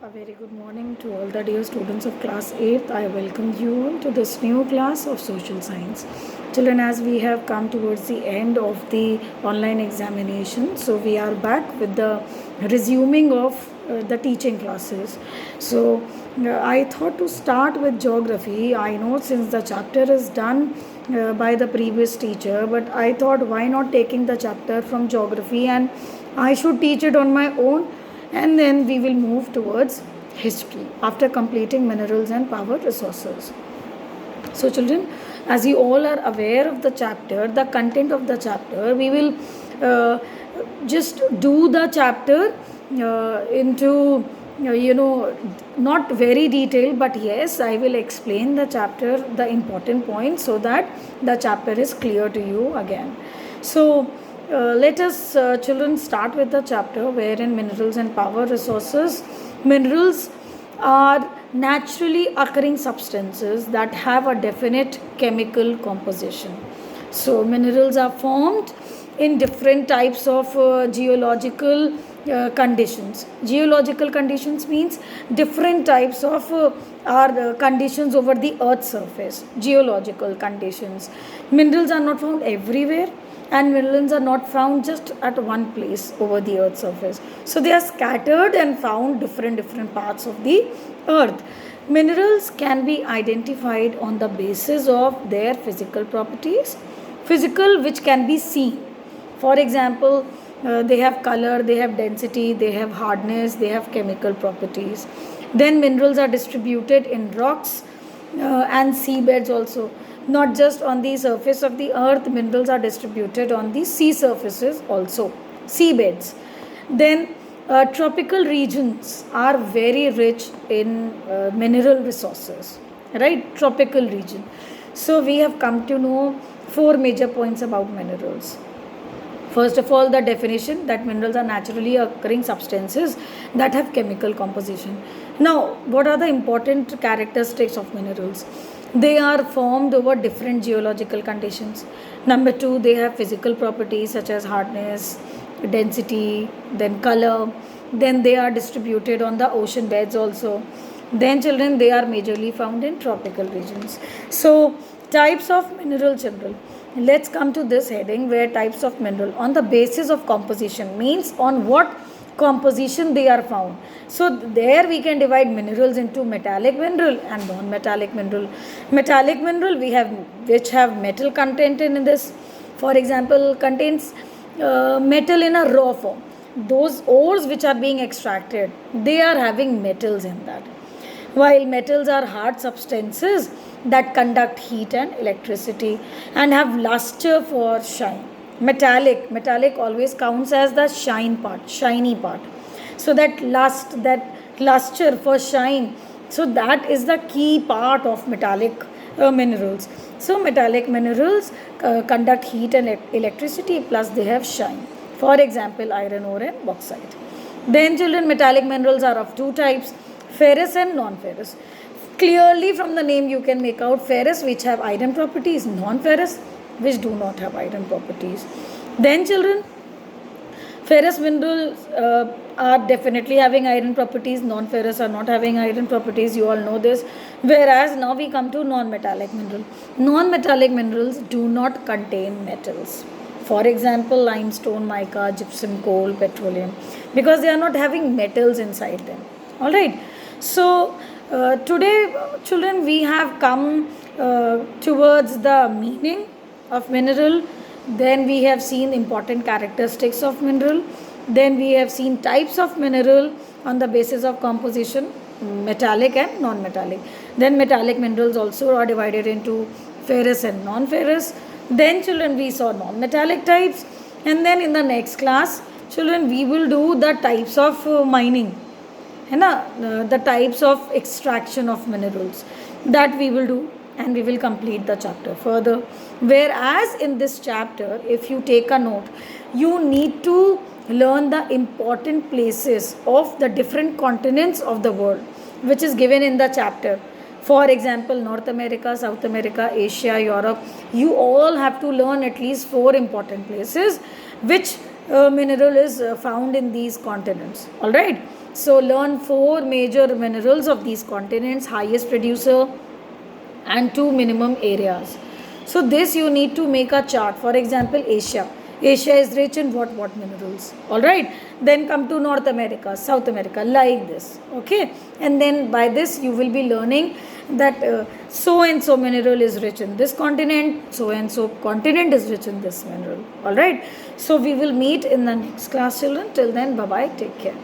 A very good morning to all the dear students of class 8th. I welcome you all to this new class of social science. Children, as we have come towards the end of the online examination, so we are back with the resuming of the teaching classes. So I thought to start with geography. I know since the chapter is done by the previous teacher, but I thought why not taking the chapter from geography and I should teach it on my own, and then we will move towards history after completing minerals and power resources. So children, as you all are aware of the chapter, the content of the chapter, we will just do the chapter into not very detailed, but yes, I will explain the chapter, the important points, so that the chapter is clear to you again. So let us children start with the chapter wherein minerals and power resources. Minerals are naturally occurring substances that have a definite chemical composition. So minerals are formed in different types of geological conditions. Geological conditions means different types of conditions over the earth's surface. Geological conditions. Minerals are not found everywhere, and minerals are not found just at one place over the earth's surface. So they are scattered and found different parts of the earth. Minerals can be identified on the basis of their physical properties, physical which can be seen. For example, they have color, they have density, they have hardness, they have chemical properties. Then minerals are distributed in rocks and seabeds also. Not just on the surface of the earth, minerals are distributed on the sea surfaces also, seabeds. Then tropical regions are very rich in mineral resources, right? Tropical region. So we have come to know 4 major points about minerals. First of all, the definition that minerals are naturally occurring substances that have chemical composition. Now, what are the important characteristics of minerals? They are formed over different geological conditions. Number 2, they have physical properties such as hardness, density, then color. Then they are distributed on the ocean beds also. Then children, they are majorly found in tropical regions. So types of mineral, children. Let's come to this heading where types of mineral on the basis of composition means on what composition they are found. So there we can divide minerals into metallic mineral and non-metallic mineral. Metallic mineral we have which have metal content in this. For example, contains metal in a raw form. Those ores which are being extracted, they are having metals in that. While metals are hard substances that conduct heat and electricity and have luster for shine. Metallic always counts as the shiny part. So that luster for shine, so that is the key part of metallic minerals. So metallic minerals conduct heat and electricity, plus they have shine. For example, iron ore and bauxite. Then children, metallic minerals are of two types, ferrous and non-ferrous. Clearly from the name you can make out ferrous which have iron properties, non-ferrous which do not have iron properties. Then children, ferrous minerals are definitely having iron properties, non-ferrous are not having iron properties, you all know this. Whereas now we come to non-metallic mineral. Non-metallic minerals do not contain metals. For example, limestone, mica, gypsum, coal, petroleum, because they are not having metals inside them. Alright. So today children, we have come towards the meaning of mineral. Then we have seen important characteristics of mineral. Then we have seen types of mineral on the basis of composition, metallic and non-metallic. Then metallic minerals also are divided into ferrous and non-ferrous. Then children, we saw non-metallic types, and then in the next class children, we will do the types of mining, the types of extraction of minerals, that we will do, and we will complete the chapter further. Whereas in this chapter, if you take a note, you need to learn the important places of the different continents of the world, which is given in the chapter. For example, North America, South America, Asia, Europe. You all have to learn at least 4 important places which mineral is found in these continents. Alright. So learn 4 major minerals of these continents, highest producer and 2 minimum areas. So this you need to make a chart. For example, Asia is rich in what minerals. All right. Then come to North America, South America, like this. Okay. And then by this you will be learning that so and so mineral is rich in this continent, so and so continent is rich in this mineral. All right. So we will meet in the next class, children. Till then, bye bye. Take care.